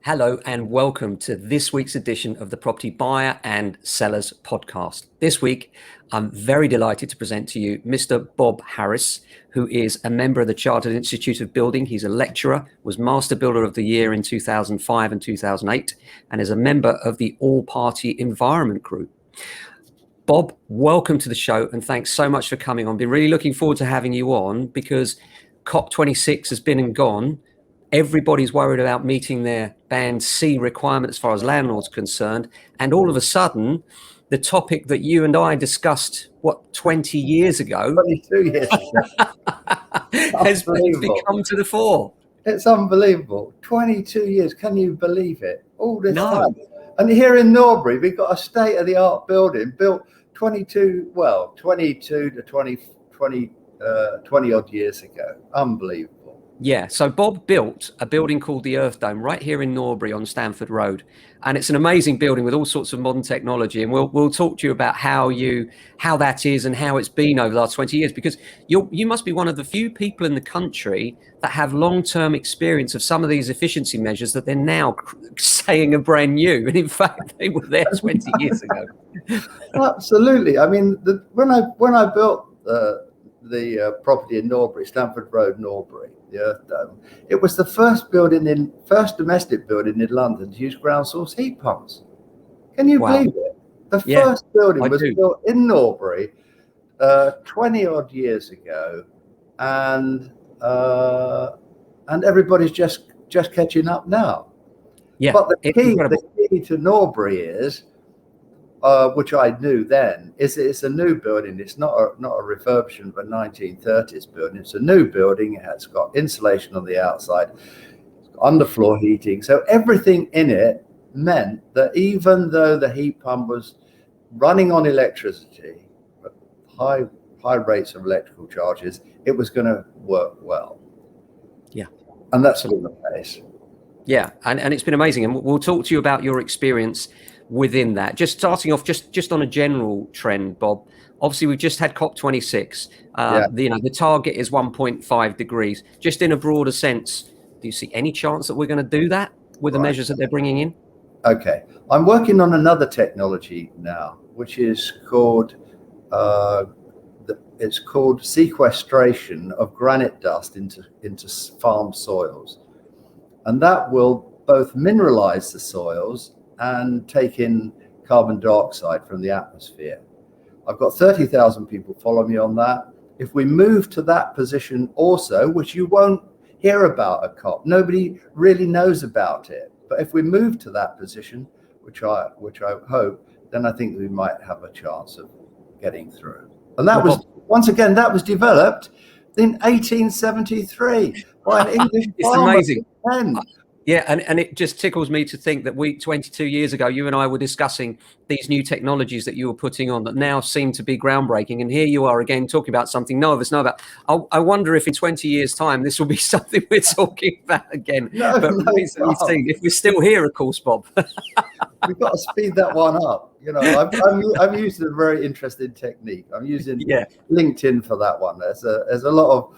Hello and welcome to this week's edition of the Property Buyer and Sellers Podcast. This week, I'm very delighted to present to you Mr. Bob Harris, who is a member of the Chartered Institute of Building. He's a lecturer, was Master Builder of the Year in 2005 and 2008, and is a member of the All-Party Environment Group. Bob, welcome to the show, and thanks so much for coming on. Been really looking forward to having you on because COP26 has been and gone. Everybody's worried about meeting their Band C requirement as far as landlords concerned. And all of a sudden, the topic that you and I discussed, 20 years ago? 22 years ago. has become to the fore. It's unbelievable. 22 years. Can you believe it? All this No. time. And here in Norbury, we've got a state-of-the-art building built 22 to 20 odd years ago. Unbelievable. Yeah, so Bob built a building called the Earth Dome right here in Norbury on Stamford Road, and it's an amazing building with all sorts of modern technology. And we'll talk to you about how that is and how it's been over the last 20 years, because you must be one of the few people in the country that have long-term experience of some of these efficiency measures that they're now saying are brand new. And in fact, they were there 20 years ago. Absolutely. I mean, when I built the property in Norbury, Stamford Road, Norbury, the Earth Dome, it was the first domestic building in London to use ground source heat pumps. Can you believe it? The first building was built in Norbury 20 odd years ago, and everybody's just catching up now. Yeah. But the key to Norbury is, which I knew then, is it's a new building. It's not a refurbishment of a 1930s building. It's a new building. It has got insulation on the outside, underfloor heating. So everything in it meant that even though the heat pump was running on electricity, high rates of electrical charges, it was going to work well. Yeah. And that's been the case. Yeah, and it's been amazing. And we'll talk to you about your experience within that. Just starting off, just on a general trend, Bob. Obviously, we've just had COP26. The target is 1.5 degrees. Just in a broader sense, do you see any chance that we're going to do that with the measures that they're bringing in? Okay, I'm working on another technology now, which is called sequestration of granite dust into farm soils, and that will both mineralize the soils and take in carbon dioxide from the atmosphere. I've got 30,000 people follow me on that. If we move to that position also, which you won't hear about at COP, nobody really knows about it. But if we move to that position, which I hope, then I think we might have a chance of getting through. And that was, once again, that was developed in 1873 by an English farmer. It's amazing. Yeah, and it just tickles me to think that 22 years ago, you and I were discussing these new technologies that you were putting on that now seem to be groundbreaking. And here you are again talking about something none of us know about. I wonder if in 20 years' time, this will be something we're talking about again. If we're still here, of course, Bob. We've got to speed that one up. You know, I'm using a very interesting technique. I'm using LinkedIn for that one. There's a lot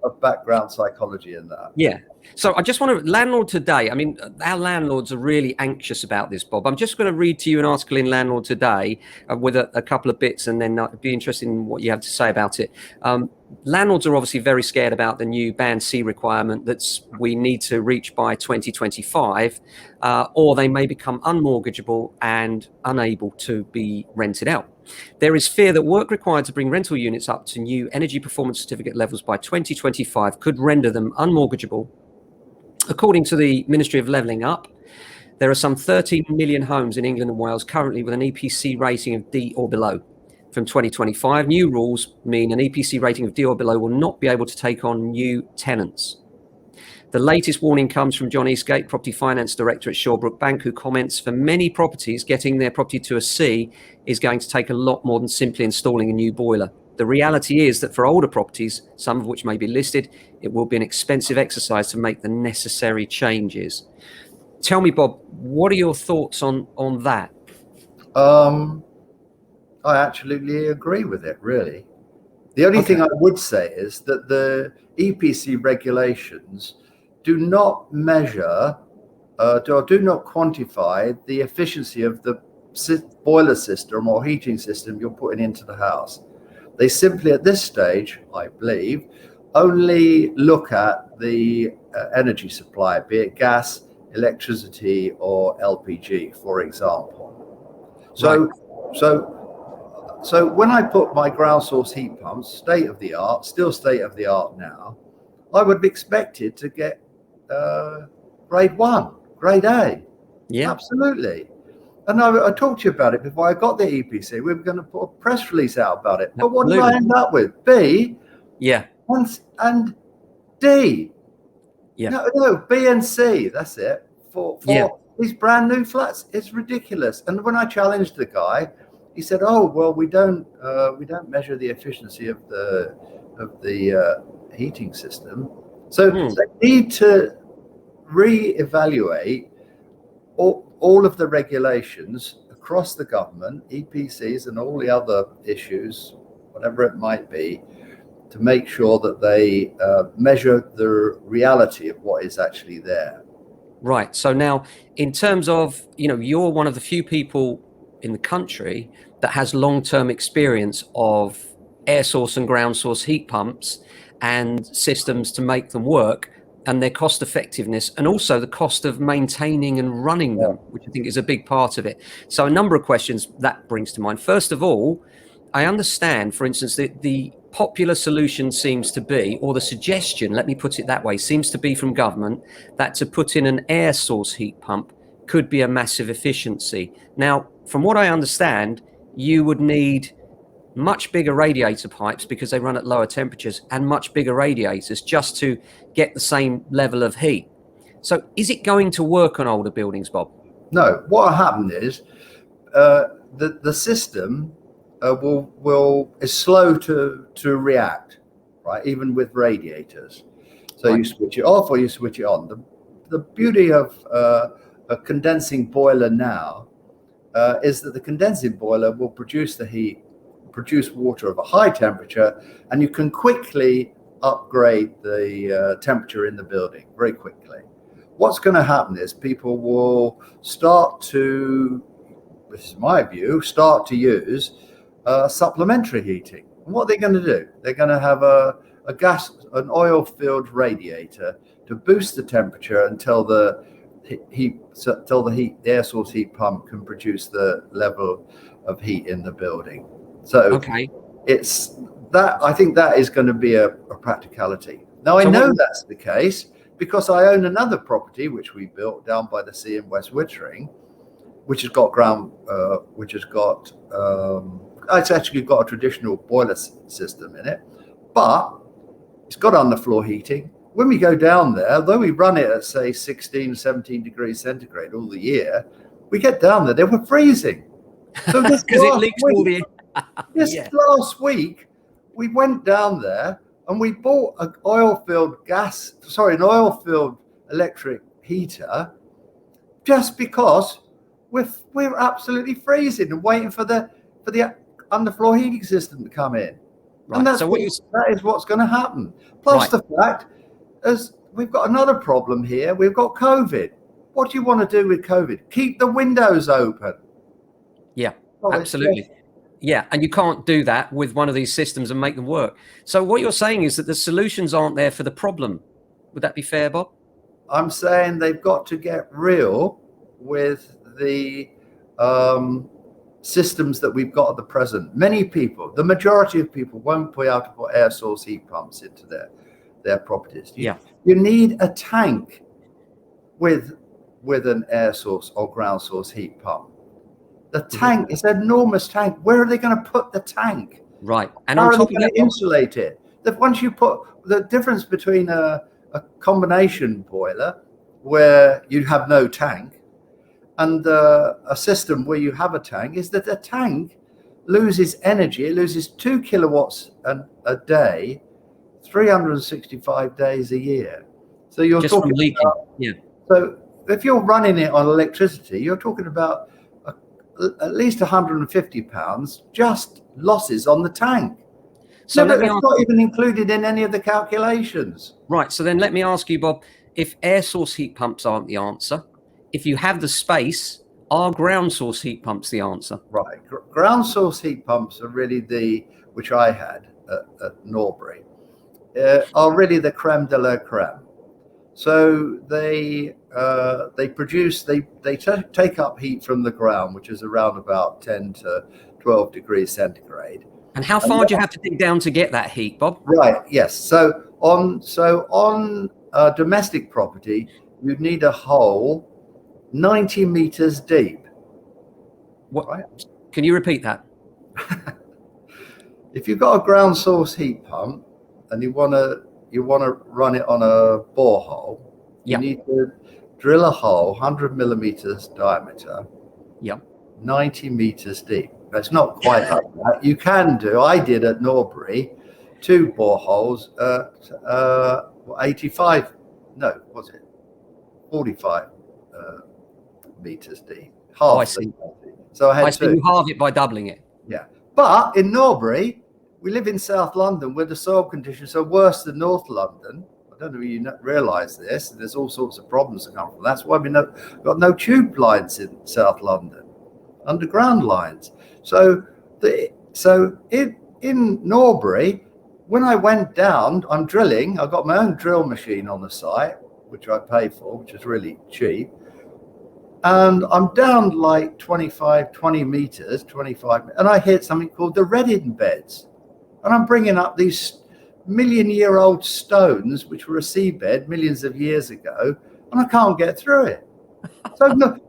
of background psychology in that. Yeah. So I just want to, landlord today, I mean, our landlords are really anxious about this, Bob. I'm just going to read to you an article in Landlord Today with a couple of bits, and then I'd be interested in what you have to say about it. Landlords are obviously very scared about the new Band C requirement that we need to reach by 2025, or they may become unmortgageable and unable to be rented out. There is fear that work required to bring rental units up to new energy performance certificate levels by 2025 could render them unmortgageable. According to the Ministry of Levelling Up, there are some 13 million homes in England and Wales currently with an EPC rating of D or below. From 2025, new rules mean an EPC rating of D or below will not be able to take on new tenants. The latest warning comes from John Eastgate, Property Finance Director at Shawbrook Bank, who comments, for many properties, getting their property to a C is going to take a lot more than simply installing a new boiler. The reality is that for older properties, some of which may be listed, it will be an expensive exercise to make the necessary changes. Tell me, Bob, what are your thoughts on that? I absolutely agree with it, really. The only thing I would say is that the EPC regulations do not measure do not quantify the efficiency of the boiler system or heating system you're putting into the house. They simply, at this stage, I believe, only look at the energy supply, be it gas, electricity, or LPG, for example. So, so when I put my ground source heat pumps, state of the art, still state of the art now, I would be expected to get grade 1, grade A. Yeah, absolutely. And I talked to you about it before I got the EPC. We were going to put a press release out about it. But what did I end up with? B, yeah, and D. yeah. No, B and C. That's it. For these brand new flats, it's ridiculous. And when I challenged the guy, he said, "Oh, well, we don't measure the efficiency of the heating system. So they need to re-evaluate all of the regulations across the government, EPCs and all the other issues, whatever it might be, to make sure that they measure the reality of what is actually there." Right. So now, in terms of, you're one of the few people in the country that has long-term experience of air source and ground source heat pumps and systems to make them work, and their cost effectiveness, and also the cost of maintaining and running them, which I think is a big part of it. So a number of questions that brings to mind. First of all, I understand, for instance, that the popular solution seems to be, or the suggestion, let me put it that way, seems to be from government, that to put in an air source heat pump could be a massive efficiency. Now, from what I understand, you would need much bigger radiator pipes because they run at lower temperatures, and much bigger radiators just to get the same level of heat. So is it going to work on older buildings, Bob? No, what happened is the system is slow to react, right? Even with radiators. So you switch it off or you switch it on. The beauty of a condensing boiler now is that the condensing boiler will produce the heat, produce water of a high temperature, and you can quickly upgrade the temperature in the building very quickly. What's going to happen is people will start to, this is my view, start to use supplementary heating. And what they're going to do, they're going to have an oil-filled radiator to boost the temperature until the air source heat pump can produce the level of heat in the building. So it's that, I think that is going to be a practicality. Now I know that's the case because I own another property which we built down by the sea in West Wittering, which has got it's actually got a traditional boiler system in it, but it's got underfloor heating. When we go down there, though we run it at say 16, 17 degrees centigrade all the year, we get down there, they were freezing. So this it leaks all the last week, we went down there and we bought an oil-filled electric heater just because we're absolutely freezing and waiting for the underfloor heating system to come in. Right. And that is what's going to happen. Plus the fact is we've got another problem here. We've got COVID. What do you want to do with COVID? Keep the windows open. Yeah, absolutely. Yeah, and you can't do that with one of these systems and make them work. So what you're saying is that the solutions aren't there for the problem. Would that be fair, Bob? I'm saying they've got to get real with the systems that we've got at the present. Many people, the majority of people, won't be able to put air source heat pumps into their properties. You need a tank with an air source or ground source heat pump. The tank is an enormous tank. Where are they going to put the tank? Right. And how on are top they of going that, to insulate it? That once you put the difference between a combination boiler where you have no tank and a system where you have a tank is that the tank loses energy. It loses 2 kilowatts a day, 365 days a year. So you're just talking from leaking. So if you're running it on electricity, you're talking about at least £150 just losses on the tank. So it's not even included in any of the calculations. Right. So then let me ask you, Bob, if air source heat pumps aren't the answer, Yeah. if you have the space, are ground source heat pumps the answer? Right. Ground source heat pumps are really which I had at Norbury, are really the creme de la creme. So they take up heat from the ground, which is around about 10 to 12 degrees centigrade. And how far do you have to dig down to get that heat, Bob? Right. Yes. So on domestic property, you'd need a hole 90 meters deep. What? Right. Can you repeat that? If you've got a ground source heat pump and you want to run it on a borehole, you need to drill a hole 100 millimeters diameter, 90 meters deep. That's not quite like that. You can do. I did at Norbury 2 boreholes at 85. No, was it 45 meters deep? Half. I see. So I had 2. You halve it by doubling it. Yeah. But in Norbury, we live in South London where the soil conditions are worse than North London. I don't know if you realise this. There's all sorts of problems that come from. That's why we've got no tube lines in South London, underground lines. So in Norbury, when I went down, I'm drilling. I've got my own drill machine on the site, which I pay for, which is really cheap. And I'm down like 20 meters, 25, and I hit something called the Redding beds. And I'm bringing up these million-year-old stones, which were a seabed millions of years ago, and I can't get through it.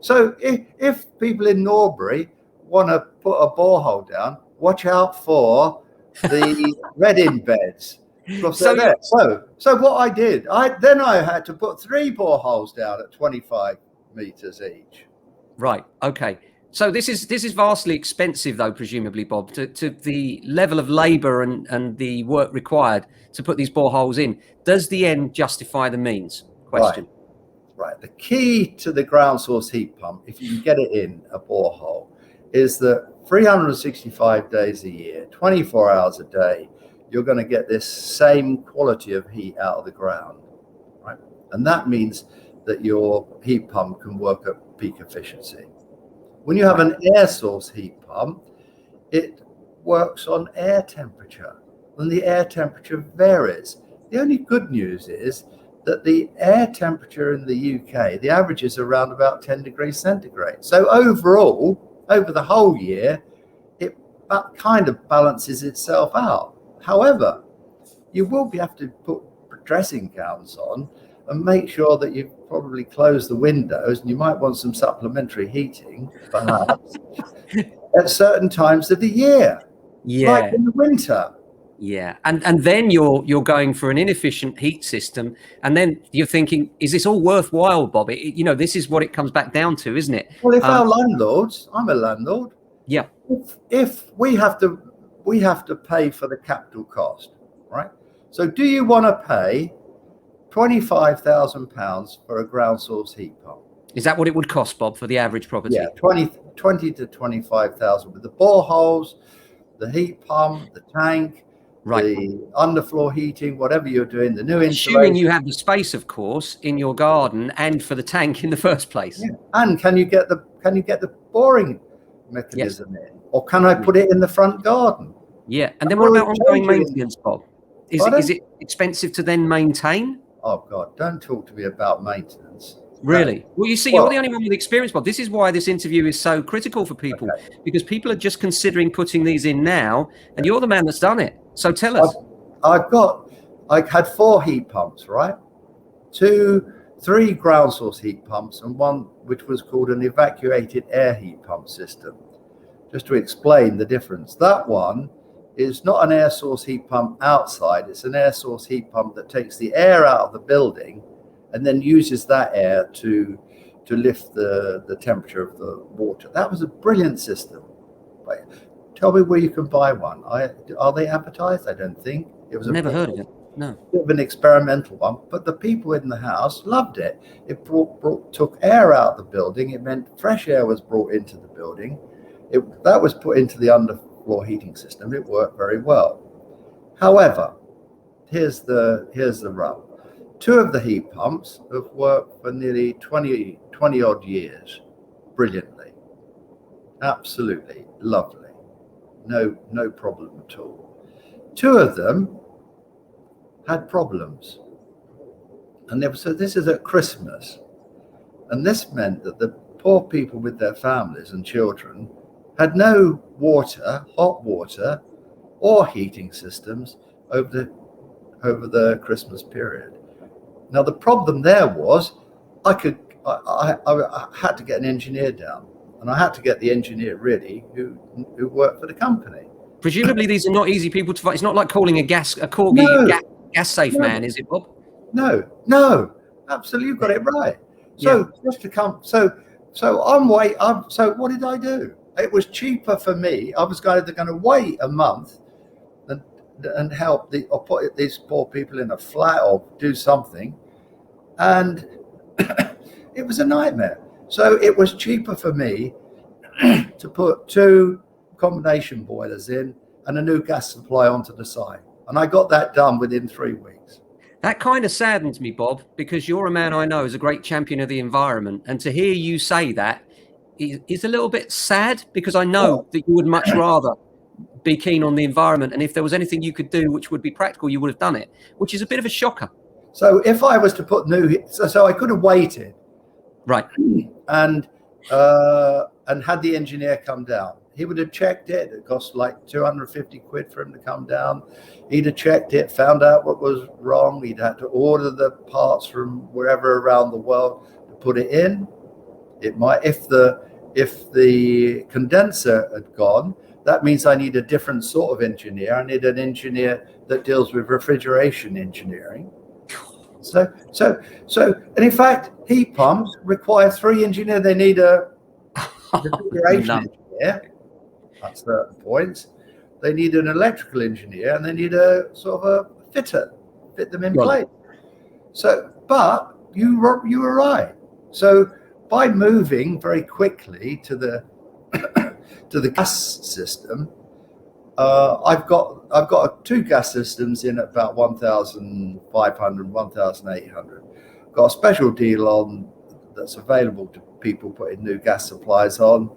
So if people in Norbury want to put a borehole down, watch out for the Redding beds. So what I did, I had to put 3 boreholes down at 25 meters each. Right. Okay. So this is vastly expensive, though, presumably, Bob, to the level of labour and the work required to put these boreholes in. Does the end justify the means? Question. Right. The key to the ground source heat pump, if you can get it in a borehole, is that 365 days a year, 24 hours a day, you're going to get this same quality of heat out of the ground, right? And that means that your heat pump can work at peak efficiency. When you have an air source heat pump, it works on air temperature, and the air temperature varies. The only good news is that the air temperature in the UK, the average is around about 10 degrees centigrade. So overall, over the whole year, it kind of balances itself out. However, you will have to put dressing gowns on and make sure that you probably close the windows, and you might want some supplementary heating, perhaps, at certain times of the year, like in the winter. Yeah, and then you're going for an inefficient heat system, and then you're thinking, is this all worthwhile, Bob? This is what it comes back down to, isn't it? Well, if our landlords, I'm a landlord. Yeah. If we have to pay for the capital cost, right? So, do you want to pay £25,000 for a ground source heat pump? Is that what it would cost, Bob, for the average property? Yeah, 20 to 25,000 with the boreholes, the heat pump, the tank, the underfloor heating, whatever you're doing, the new insulation. Assuming you have the space, of course, in your garden and for the tank in the first place. Yeah. And can you get the boring mechanism in, or can I put it in the front garden? Yeah, and then what about ongoing maintenance, Bob? Is it expensive to then maintain? Oh God, don't talk to me about maintenance. Really? Well, you see, you're the only one with experience, Bob. This is why this interview is so critical for people, because people are just considering putting these in now, and you're the man that's done it. So tell us. I had 4 heat pumps, right? 3 ground source heat pumps, and one which was called an evacuated air heat pump system. Just to explain the difference, that one is not an air source heat pump outside. It's an air source heat pump that takes the air out of the building and then uses that air to lift the temperature of the water. That was a brilliant system. Tell me where you can buy one. Are they advertised? I don't think. It was never heard of it. No. Bit of an experimental one, but the people in the house loved it. It took air out of the building. It meant fresh air was brought into the building. That was put into the underfloor heating system. It worked very well. However, here's the rub. Two of the heat pumps have worked for nearly 20 odd years brilliantly. Absolutely lovely. No problem at all. Two of them had problems. And so this is at Christmas. And this meant that the poor people with their families and children had no water, hot water, or heating systems over the Christmas period. Now the problem there was I had to get an engineer down, and I had to get the engineer really who worked for the company. Presumably these are not easy people to find. It's not like calling a corgi gas safe man, is it, Bob? No, absolutely, you've got it right. So just to come, so what did I do? It was cheaper for me. I was going to wait a month and help or put these poor people in a flat or do something, and it was a nightmare. So it was cheaper for me to put 2 combination boilers in and a new gas supply onto the site, and I got that done within 3 weeks. That kind of saddens me, Bob, because you're a man I know is a great champion of the environment, and to hear you say that is a little bit sad, because I know that you would much rather be keen on the environment, and if there was anything you could do which would be practical, you would have done it, which is a bit of a shocker. So if I was to put so I could have waited, right, and had the engineer come down. He would have checked it. It cost like 250 quid for him to come down. He'd have checked it, found out what was wrong. He'd had to order the parts from wherever around the world to put it in. It might, if the condenser had gone, that means I need a different sort of engineer. I need an engineer that deals with refrigeration engineering. So, and in fact, heat pumps require 3 engineers. They need a refrigeration engineer at certain points. They need an electrical engineer, and they need a sort of a fitter, fit them in place. So, but you were right. So by moving very quickly to the gas system, I've got 2 gas systems in at about 1,500, 1,800. Got a special deal on that's available to people putting new gas supplies on,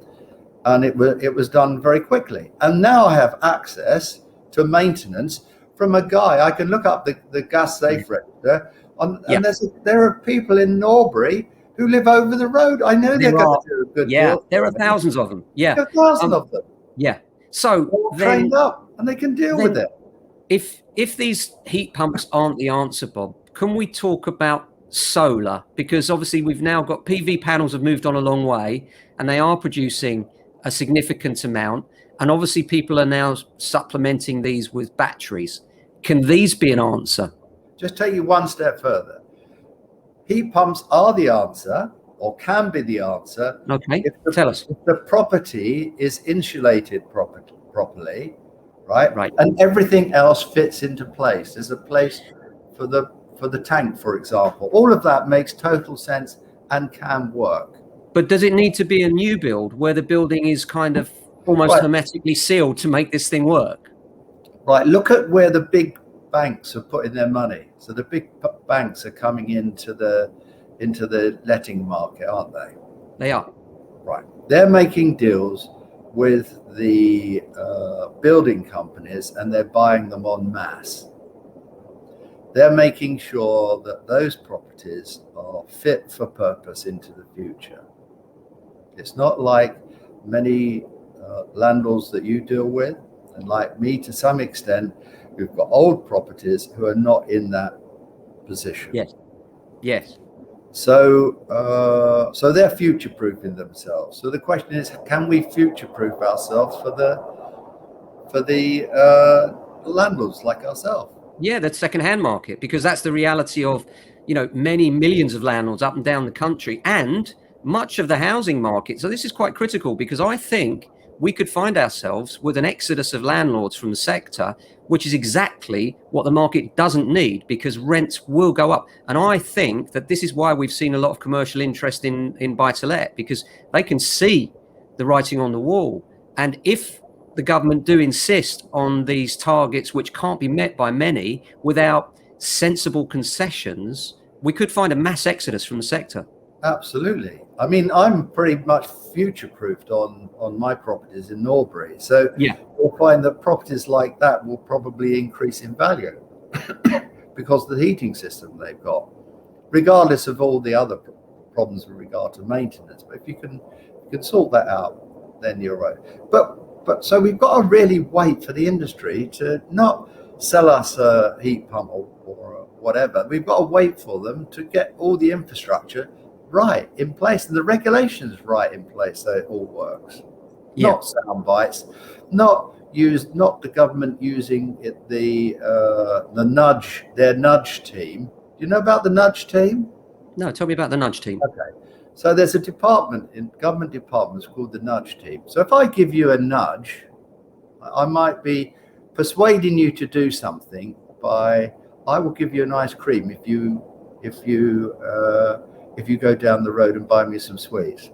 and it was done very quickly. And now I have access to maintenance from a guy. I can look up the gas safe register, and there are people in Norbury who live over the road. I know they're going to do a good deal. There are thousands of them. Yeah, there are thousands of them. Yeah. So they're trained up and they can deal with it. If these heat pumps aren't the answer, Bob, can we talk about solar? Because obviously we've now got PV panels have moved on a long way, and they are producing a significant amount. And obviously people are now supplementing these with batteries. Can these be an answer? Just take you one step further. Heat pumps are the answer, or can be the answer. Okay, tell us. If the property is insulated properly, right? And everything else fits into place. There's a place for the tank, for example. All of that makes total sense and can work. But does it need to be a new build where the building is kind of almost hermetically sealed to make this thing work? Right. Look at where the big banks are putting their money. So the big banks are coming into the letting market, aren't they? They are. Right. They're making deals with the building companies, and they're buying them en masse. They're making sure that those properties are fit for purpose into the future. It's not like many landlords that you deal with, and like me to some extent, who've got old properties who are not in that position. Yes. So they're future-proofing themselves. So the question is, can we future-proof ourselves for the landlords like ourselves? Yeah, that's second-hand market, because that's the reality of, many millions of landlords up and down the country, and much of the housing market. So this is quite critical, because I think we could find ourselves with an exodus of landlords from the sector, which is exactly what the market doesn't need, because rents will go up. And I think that this is why we've seen a lot of commercial interest in buy-to-let, because they can see the writing on the wall. And if the government do insist on these targets, which can't be met by many without sensible concessions, we could find a mass exodus from the sector. Absolutely. I mean, I'm pretty much future-proofed on my properties in Norbury. So Yeah. we'll find that properties like that will probably increase in value because of the heating system they've got, regardless of all the other problems with regard to maintenance. But if you can sort that out, then you're right. But so we've got to really wait for the industry to not sell us a heat pump or whatever. We've got to wait for them to get all the infrastructure right in place and the regulations right in place so it all works. Yeah. Not sound bites, not the government using their nudge team. Do you know about the nudge team? No, tell me about the nudge team. Okay. So there's a department in government departments called the nudge team. So if I give you a nudge, I might be persuading you to do something by, I will give you an ice cream if you go down the road and buy me some sweets.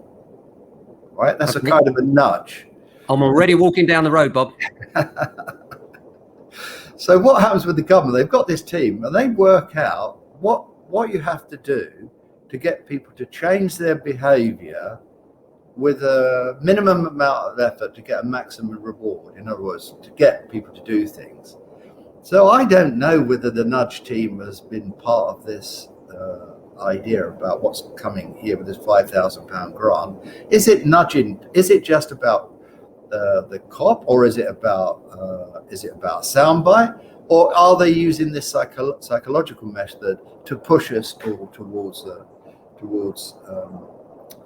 Right? That's a kind of a nudge. I'm already walking down the road, Bob. So what happens with the government? They've got this team and they work out what you have to do to get people to change their behavior with a minimum amount of effort to get a maximum reward. In other words, to get people to do things. So I don't know whether the nudge team has been part of this idea about what's coming here with this £5,000 grant. Is it nudging? Is it just about the COP, or is it about soundbite, or are they using this psychological method to push us all towards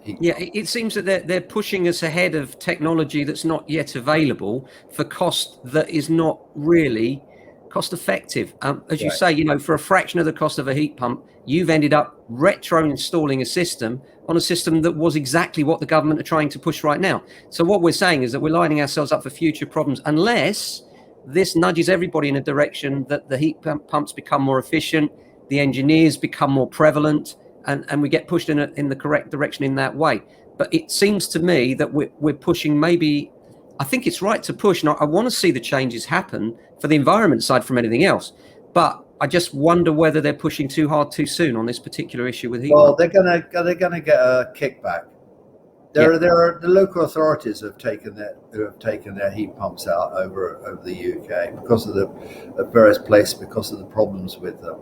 heat? Yeah, it seems that they're pushing us ahead of technology that's not yet available for cost that is not really cost effective. As you say, for a fraction of the cost of a heat pump, you've ended up retro installing a system on a system that was exactly what the government are trying to push right now. So what we're saying is that we're lining ourselves up for future problems unless this nudges everybody in a direction that the heat pumps become more efficient, the engineers become more prevalent, and we get pushed in the correct direction in that way. But it seems to me that we're pushing, maybe, I think it's right to push, and I want to see the changes happen for the environment side from anything else. But I just wonder whether they're pushing too hard too soon on this particular issue with heat pumps. They're gonna get a kickback. There are the local authorities who have taken their heat pumps out over the UK because of the various places, because of the problems with them.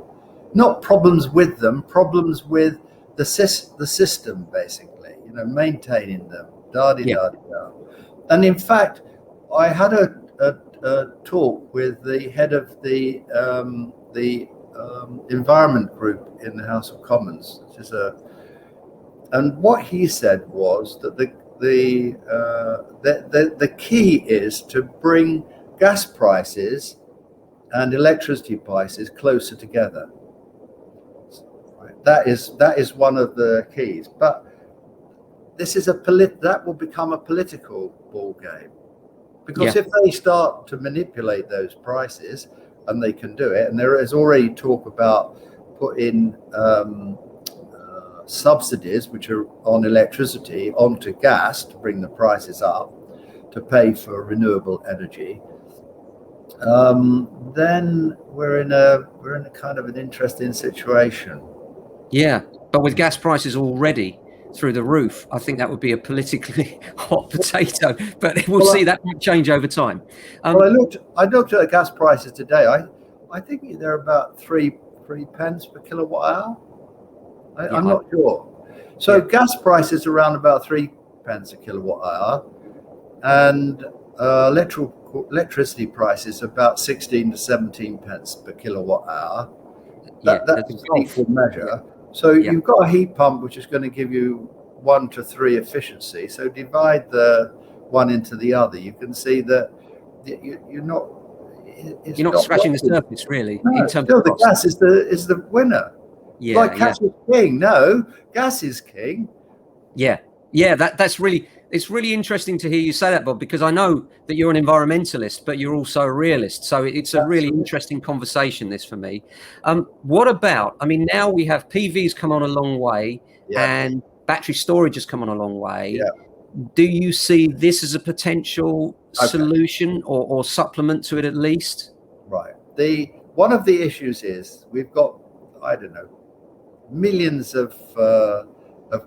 Not problems with them, problems with the system, basically. Maintaining them. And in fact, I had a talk with the head of the environment group in the House of Commons, and what he said was that the key is to bring gas prices and electricity prices closer together. That is one of the keys. But this is that will become a political ball game, because if they start to manipulate those prices, and they can do it, and there is already talk about putting subsidies which are on electricity onto gas to bring the prices up to pay for renewable energy, then we're in a kind of an interesting situation. Yeah, but with gas prices already through the roof, I think that would be a politically hot potato. But we'll see, that might change over time. I looked at the gas prices today. I think they're about 3 pence per kilowatt hour. I'm not sure. So gas prices around about 3 pence a kilowatt hour, and electricity prices about 16 to 17 pence per kilowatt hour. That's an equal measure. So you've got a heat pump which is going to give you 1 to 3 efficiency. So divide the one into the other. You can see that you're not scratching the surface, really. No, in terms still of the gas is the winner. Gas is king. No, gas is king. It's really interesting to hear you say that, Bob, because I know that you're an environmentalist, but you're also a realist. So it's a really interesting conversation, this, for me. What about, now we have PV's come on a long way, and battery storage has come on a long way. Do you see this as a potential solution or supplement to it at least? Right. The one of the issues is we've got, I don't know, millions of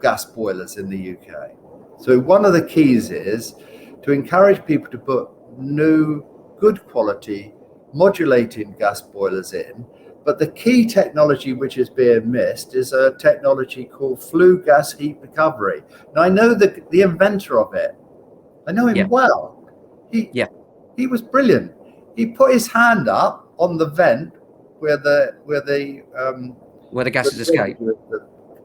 gas boilers in the UK. So one of the keys is to encourage people to put new, good quality, modulating gas boilers in. But the key technology which is being missed is a technology called flue gas heat recovery. Now, I know the inventor of it. I know him well. He was brilliant. He put his hand up on the vent where the gases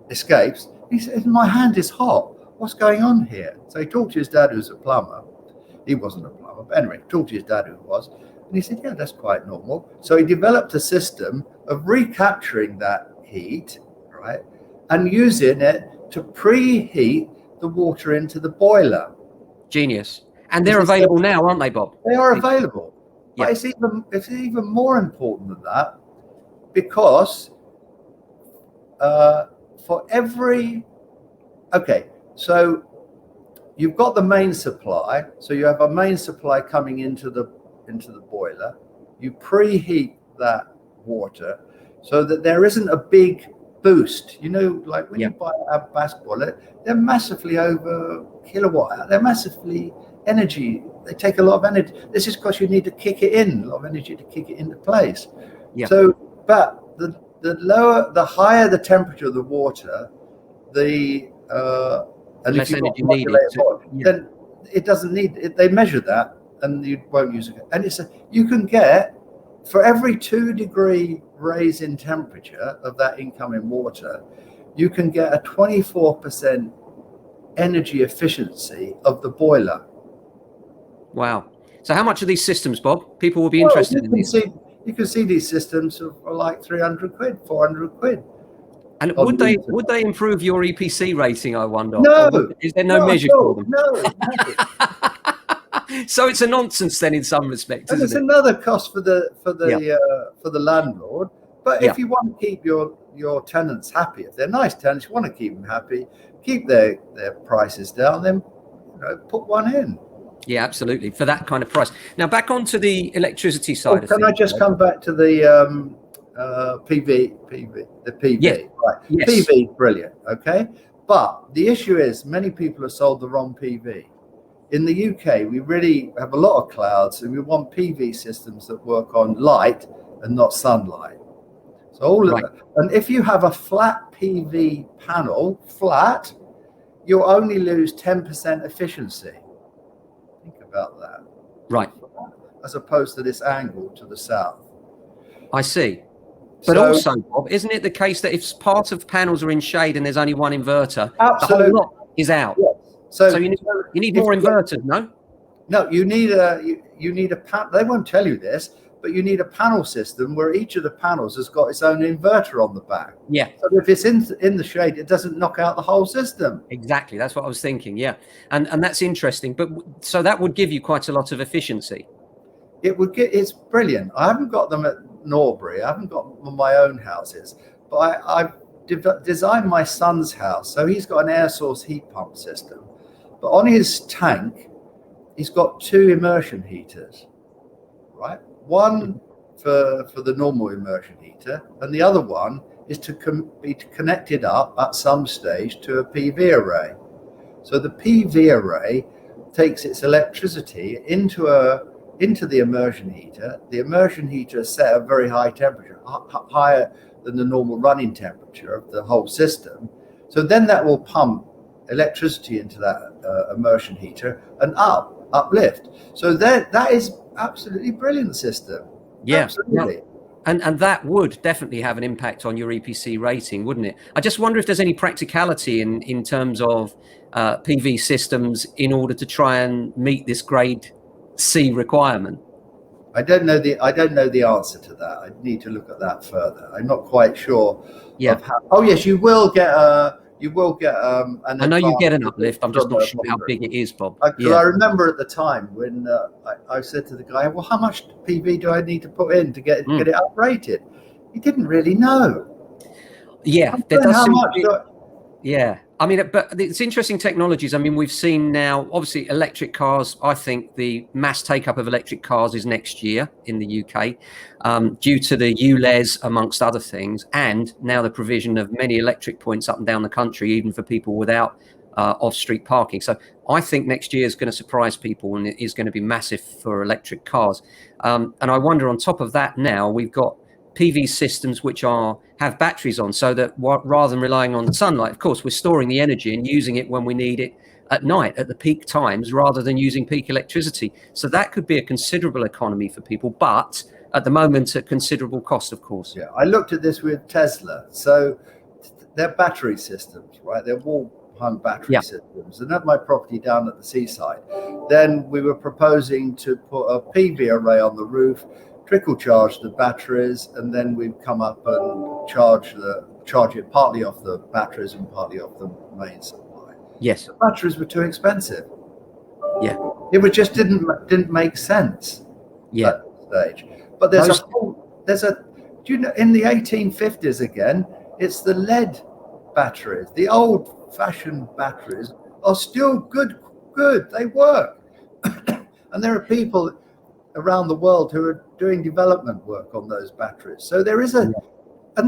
escapes. He said, "My hand is hot. What's going on here?" So he talked to his dad, who's a plumber. He wasn't a plumber, but anyway, talked to his dad, who was, and he said, "Yeah, that's quite normal." So he developed a system of recapturing that heat, right, and using it to preheat the water into the boiler. Genius. And they're available now, aren't they, Bob? They are available. Yeah. But it's even more important than that, because for every, so you've got the main supply. So you have a main supply coming into the boiler. You preheat that water so that there isn't a big boost. You know, like when you buy a gas boiler, they're massively over kilowatt hour. They're massively energy. They take a lot of energy. This is because you need to kick it in, a lot of energy to kick it into place. Yeah. So, but the higher the temperature of the water, and less if you energy needed. Then it doesn't need it. They measure that, and you won't use it. And you can get, for every 2-degree raise in temperature of that incoming water, you can get a 24% energy efficiency of the boiler. Wow. So how much are these systems, Bob? People will be interested in these. You can see these systems for like 300 quid, 400 quid. And would they improve your EPC rating, I wonder? No. Is there no measure for them? No. So it's a nonsense then, in some respects. And it's another cost for the landlord. But if you want to keep your tenants happy, if they're nice tenants, you want to keep them happy, keep their prices down, then put one in. Yeah, absolutely, for that kind of price. Now back onto the electricity side of things. Can I just come back to the PV? Yeah. Right. Yes. PV, brilliant. Okay, but the issue is many people have sold the wrong PV. In the UK, we really have a lot of clouds, and we want PV systems that work on light and not sunlight. So all of that. And if you have a flat PV panel, you'll only lose 10% efficiency. Think about that. Right. As opposed to this angle to the south. I see. But also, Bob, isn't it the case that if part of panels are in shade and there's only one inverter, absolutely, the whole lot is out? Yes. So you need more inverters, no? No, you need a panel. They won't tell you this, but you need a panel system where each of the panels has got its own inverter on the back. Yeah. So if it's in the shade, it doesn't knock out the whole system. Exactly. That's what I was thinking. Yeah. And that's interesting. But so that would give you quite a lot of efficiency. It's brilliant. I haven't got them at Norbury. I haven't got them on my own houses, but I've designed my son's house. So he's got an air source heat pump system, but on his tank, he's got 2 immersion heaters, right? One for the normal immersion heater, and the other one is to be connected up at some stage to a PV array. So the PV array takes its electricity into the immersion heater. The immersion heater is set at a very high temperature, higher than the normal running temperature of the whole system. So then that will pump electricity into that immersion heater and uplift. So that is absolutely brilliant system. Yeah, absolutely. No. And that would definitely have an impact on your EPC rating, wouldn't it? I just wonder if there's any practicality in terms of PV systems in order to try and meet this grade C requirement. I don't know the answer to that. I need to look at that further. I'm not quite sure. Yeah. Oh yes, you will get an I know you get an uplift. I'm just not sure how big it is, Bob. I remember at the time when I said to the guy, "Well, how much PV do I need to put in to get it uprated?" He didn't really know. Yeah, I mean, but it's interesting technologies. I mean, we've seen now, obviously, electric cars. I think the mass take-up of electric cars is next year in the UK, due to the ULEZ, amongst other things, and now the provision of many electric points up and down the country, even for people without off-street parking. So I think next year is going to surprise people, and it is going to be massive for electric cars. And I wonder, on top of that, now we've got PV systems which have batteries on, so that rather than relying on sunlight, of course, we're storing the energy and using it when we need it at night at the peak times, rather than using peak electricity. So that could be a considerable economy for people, but at the moment at considerable cost, of course. Yeah, I looked at this with Tesla. So they're battery systems, right? They're wall-hung battery systems. And at my property down at the seaside, then we were proposing to put a PV array on the roof, trickle charge the batteries, and then we'd come up and charge it partly off the batteries and partly off the main supply. Yes. The batteries were too expensive. Yeah. It just didn't make sense at that stage. But do you know, in the 1850s again, it's the lead batteries. The old-fashioned batteries are still good. They work. And there are people around the world who are doing development work on those batteries. So there is and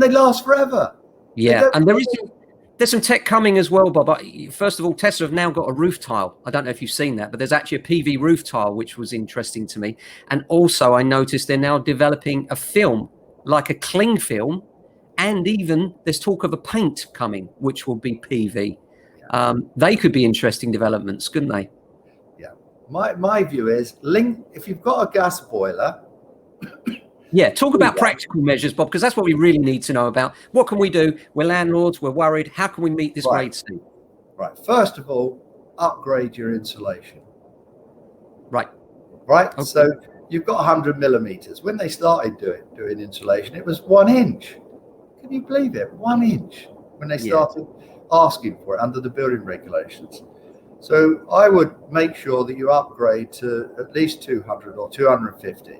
they last forever. Yeah, and there's some tech coming as well, Bob. First of all, Tesla have now got a roof tile. I don't know if you've seen that, but there's actually a PV roof tile, which was interesting to me. And also I noticed they're now developing a film, like a cling film, and even there's talk of a paint coming, which will be PV. They could be interesting developments, couldn't they? My view is, if you've got a gas boiler. Yeah, talk about practical measures, Bob, because that's what we really need to know about. What can we do? We're landlords, we're worried. How can we meet this grade C? Right. First of all, upgrade your insulation. Right. Okay. So you've got 100 millimeters. When they started doing insulation, it was 1 inch. Can you believe it? 1 inch when they started asking for it under the building regulations. So I would make sure that you upgrade to at least 200 or 250.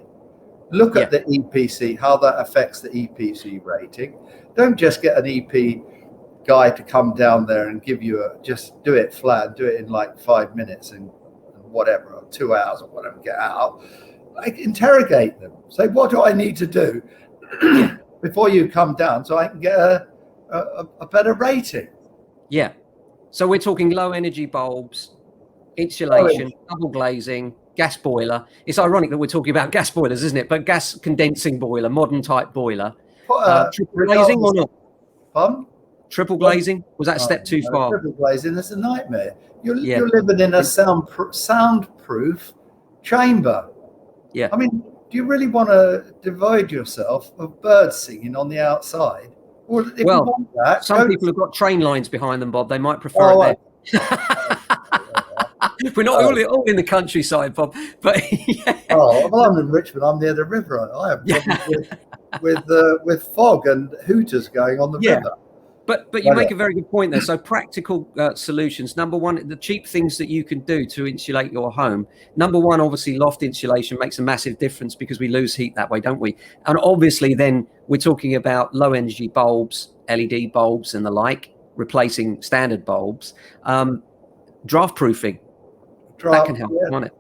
Look at the EPC, how that affects the EPC rating. Don't just get an EP guy to come down there and give you just do it flat, do it in like 5 minutes and whatever, or 2 hours or whatever, get out. Like, interrogate them. Say, what do I need to do before you come down so I can get a better rating? Yeah. So we're talking low energy bulbs, insulation, double glazing, gas boiler. It's ironic that we're talking about gas boilers, isn't it? But gas condensing boiler, modern type boiler. Triple glazing or not? Pardon? Triple glazing? Was that a step too far? Triple glazing is a nightmare. You're living in a soundproof chamber. Yeah. I mean, do you really want to divide yourself of birds singing on the outside? Well, if you want that, some people have got train lines behind them, Bob. They might prefer it there. We're not all in the countryside, Bob. But well, I'm in Richmond. I'm near the river. I have problems with fog and hooters going on the river. But you make a very good point there. So practical solutions. Number one, the cheap things that you can do to insulate your home. Number one, obviously, loft insulation makes a massive difference because we lose heat that way, don't we? And obviously, then we're talking about low energy bulbs, LED bulbs, and the like, replacing standard bulbs. Draft proofing. That can help, can't it?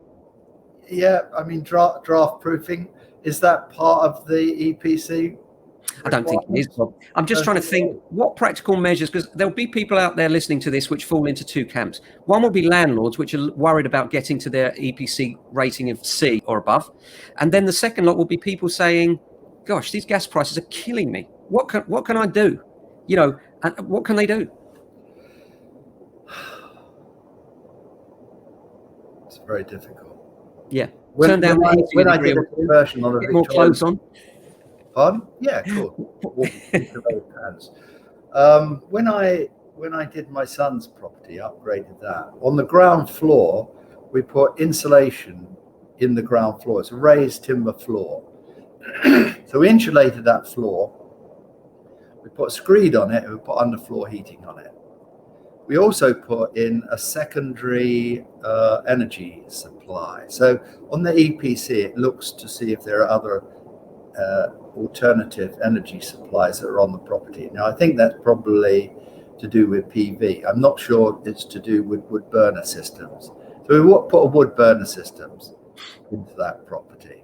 Yeah, I mean, draft proofing, is that part of the EPC? I don't think it is, Bob. I'm just trying to think what practical measures, because there'll be people out there listening to this which fall into two camps. One will be landlords, which are worried about getting to their EPC rating of C or above. And then the second lot will be people saying, gosh, these gas prices are killing me. What can I do? You know, and what can they do? It's very difficult. Yeah. When I did a conversion on a more clothes on. Pardon? Yeah, cool. When I did my son's property, upgraded that. On the ground floor, we put insulation in the ground floor. It's a raised timber floor. So we insulated that floor. We put a screed on it and we put underfloor heating on it. We also put in a secondary energy supply. So on the EPC, it looks to see if there are other alternative energy supplies that are on the property. Now, I think that's probably to do with PV. I'm not sure it's to do with wood burner systems. So we put a wood burner systems into that property.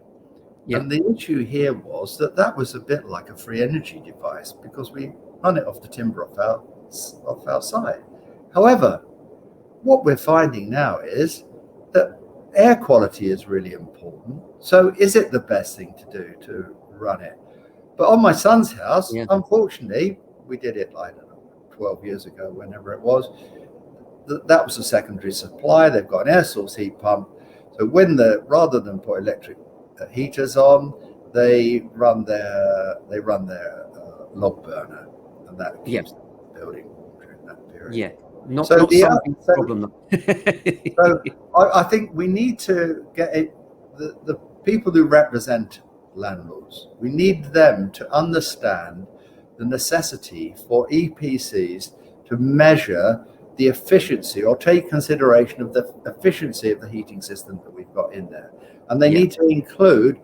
Yeah. And the issue here was that was a bit like a free energy device because we run it off the timber off outside. However, what we're finding now is that air quality is really important. So is it the best thing to do to run it? But on my son's house, unfortunately, we did it, I don't know, 12 years ago, whenever it was. That was a secondary supply. They've got an air source heat pump. So rather than put electric heaters on, they run their log burner, and that keeps the building warm during that period. Yeah, not solving the problem. So I think we need to get it. The people who represent landlords, we need them to understand the necessity for EPCs to measure the efficiency or take consideration of the efficiency of the heating system that we've got in there. And they need to include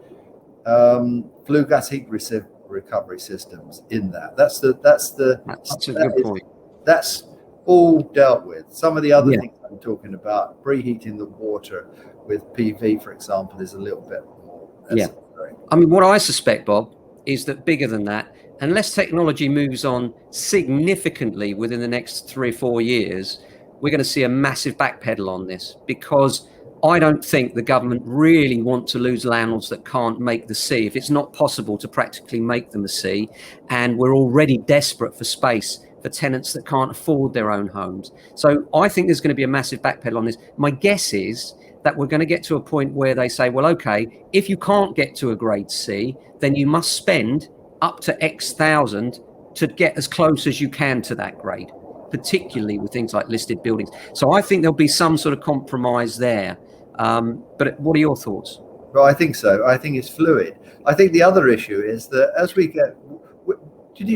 flue gas heat recovery systems in that. That's a good point. That's all dealt with. Some of the other things I'm talking about, preheating the water with PV, for example, is a little bit more necessary. I mean, what I suspect, Bob, is that bigger than that, unless technology moves on significantly within the next 3 or 4 years, we're going to see a massive backpedal on this, because I don't think the government really want to lose landlords that can't make the C, if it's not possible to practically make them a C. And we're already desperate for space for tenants that can't afford their own homes. So I think there's going to be a massive backpedal on this. My guess is that we're going to get to a point where they say, well, okay, if you can't get to a grade C, then you must spend up to X thousand to get as close as you can to that grade, particularly with things like listed buildings. So I think there'll be some sort of compromise there. But what are your thoughts? Well, I think so. I think it's fluid. I think the other issue is that as we get,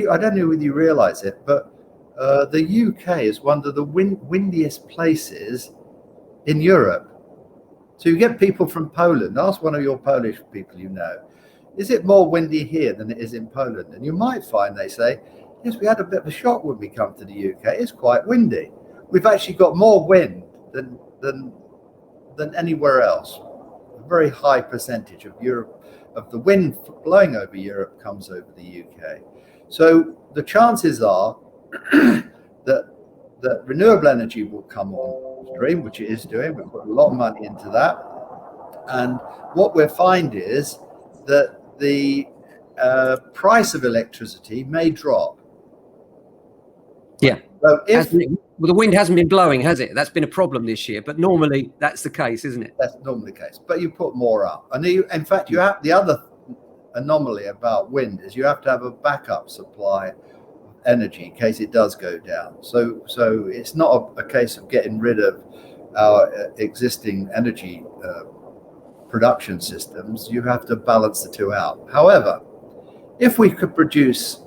I don't know whether you realize it, but the UK is one of the windiest places in Europe. So you get people from Poland. Ask one of your Polish people you know, is it more windy here than it is in Poland? And you might find they say, yes, we had a bit of a shock when we come to the UK. It's quite windy. We've actually got more wind than anywhere else. A very high percentage of Europe, of the wind blowing over Europe, comes over the UK. So the chances are that renewable energy will come on stream, which it is doing. We've put a lot of money into that. And what we'll find is that the price of electricity may drop. Yeah. So well, the wind hasn't been blowing, has it? That's been a problem this year, but normally that's the case, isn't it? That's normally the case. But you put more up. And in fact, you have the other anomaly about wind is you have to have a backup supply of energy in case it does go down. So it's not a case of getting rid of our existing energy production systems. You have to balance the two out. However, if we could produce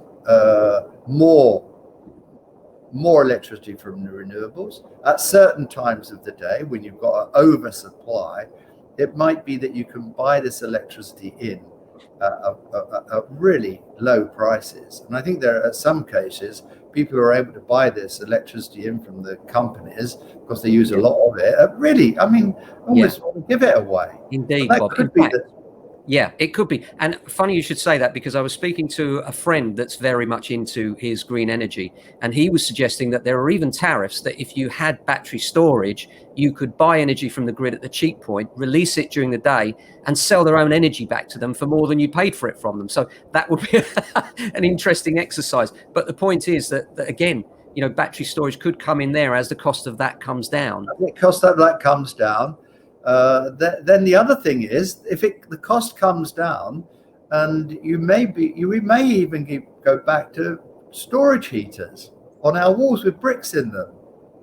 more electricity from the renewables at certain times of the day when you've got an oversupply, it might be that you can buy this electricity in at really low prices. And I think there are some cases people are able to buy this electricity in from the companies because they use a lot of it. Really, I mean, almost want to give it away. Indeed, Bob. Yeah, it could be. And funny you should say that, because I was speaking to a friend that's very much into his green energy, and he was suggesting that there are even tariffs that if you had battery storage, you could buy energy from the grid at the cheap point, release it during the day, and sell their own energy back to them for more than you paid for it from them. So that would be an interesting exercise. But the point is that again, battery storage could come in there as the cost of that comes down. The cost of that comes down. Then the other thing is, if the cost comes down, and we may even go back to storage heaters on our walls with bricks in them.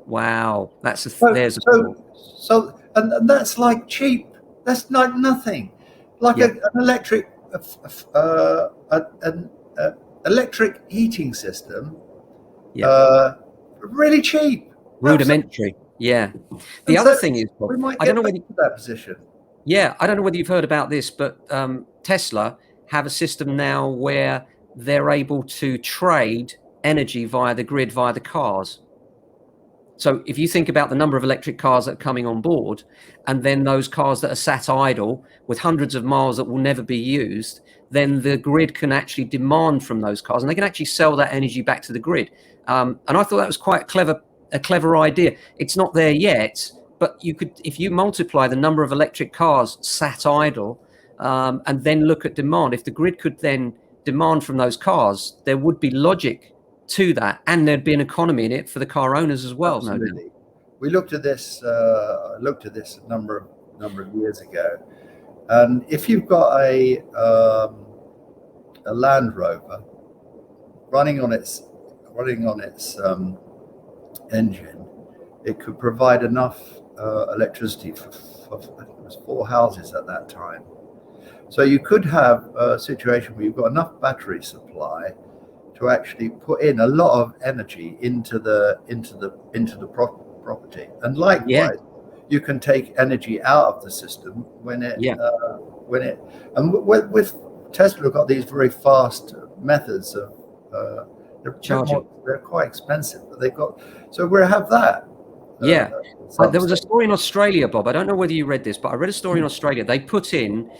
Wow, and that's like cheap. That's like nothing. Like an electric electric heating system. Really cheap. Rudimentary. Yeah. The other thing is, we might get back to that position. Yeah, I don't know whether you've heard about this, but Tesla have a system now where they're able to trade energy via the grid, via the cars. So if you think about the number of electric cars that are coming on board, and then those cars that are sat idle with hundreds of miles that will never be used, then the grid can actually demand from those cars, and they can actually sell that energy back to the grid. And I thought that was quite a clever idea. It's not there yet, but you could, if you multiply the number of electric cars sat idle, and then look at demand, if the grid could then demand from those cars, there would be logic to that, and there'd be an economy in it for the car owners as well. Absolutely. No, we looked at this a number of years ago, and if you've got a Land Rover running on its engine, it could provide enough electricity for I think it was 4 houses at that time. So you could have a situation where you've got enough battery supply to actually put in a lot of energy into the property, and likewise, you can take energy out of the system when it and with Tesla have got these very fast methods of charging. They're quite expensive, but they've got, so we have that. There was a story in Australia, Bob. I don't know whether you read this, but I read a story in Australia. They put in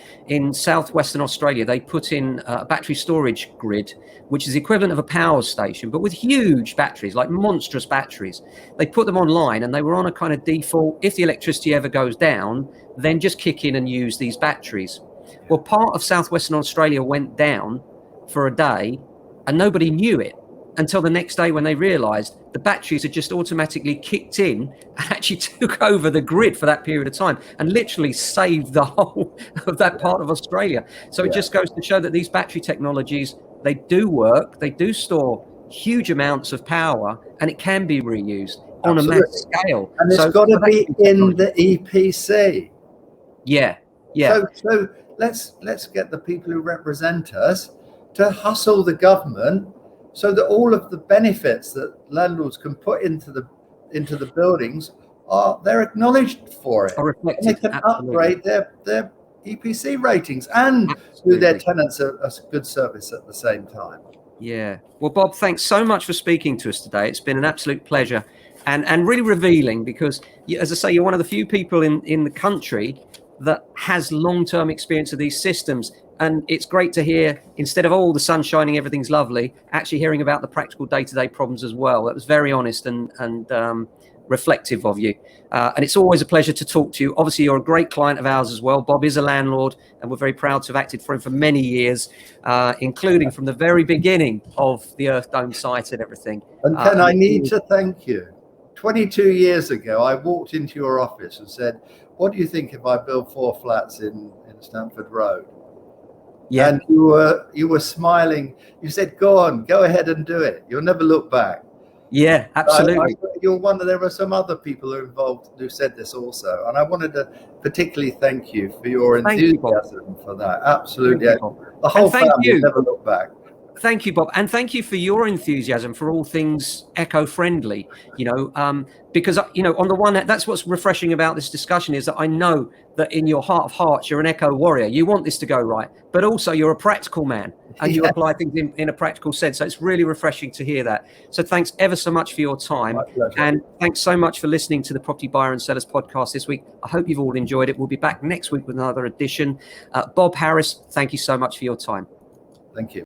southwestern Australia, they put in a battery storage grid, which is the equivalent of a power station, but with huge batteries, like monstrous batteries. They put them online, and they were on a kind of default, if the electricity ever goes down, then just kick in and use these batteries. Well, part of southwestern Australia went down for a day, and nobody knew it until the next day when they realized the batteries had just automatically kicked in and actually took over the grid for that period of time and literally saved the whole of that part of Australia. So it just goes to show that these battery technologies, they do work, they do store huge amounts of power, and it can be reused on a mass scale. And it's got to be in the EPC. So let's get the people who represent us to hustle the government, so that all of the benefits that landlords can put into the buildings they're acknowledged for it. And they can upgrade their EPC ratings and do their tenants a good service at the same time. Yeah. Well, Bob, thanks so much for speaking to us today. It's been an absolute pleasure and really revealing, because, as I say, you're one of the few people in the country that has long-term experience of these systems. And it's great to hear, instead of all the sun shining, everything's lovely, actually hearing about the practical day-to-day problems as well. That was very honest and reflective of you. And it's always a pleasure to talk to you. Obviously, you're a great client of ours as well. Bob is a landlord, and we're very proud to have acted for him for many years, including from the very beginning of the Earth Dome site and everything. And Ken, I need to thank you. 22 years ago, I walked into your office and said, what do you think if I build 4 flats in Stamford Road? Yeah. And you were smiling. You said, go ahead and do it. You'll never look back. Yeah, absolutely. You're one of, there were some other people involved who said this also. And I wanted to particularly thank you for your enthusiasm for that. Absolutely. The whole family never look back. Thank you, Bob. And thank you for your enthusiasm for all things eco-friendly, because, on the one hand, that's what's refreshing about this discussion, is that I know that in your heart of hearts, you're an eco-warrior. You want this to go right, but also you're a practical man, and you apply things in a practical sense. So it's really refreshing to hear that. So thanks ever so much for your time. And thanks so much for listening to the Property Buyer and Sellers podcast this week. I hope you've all enjoyed it. We'll be back next week with another edition. Bob Harris, thank you so much for your time. Thank you.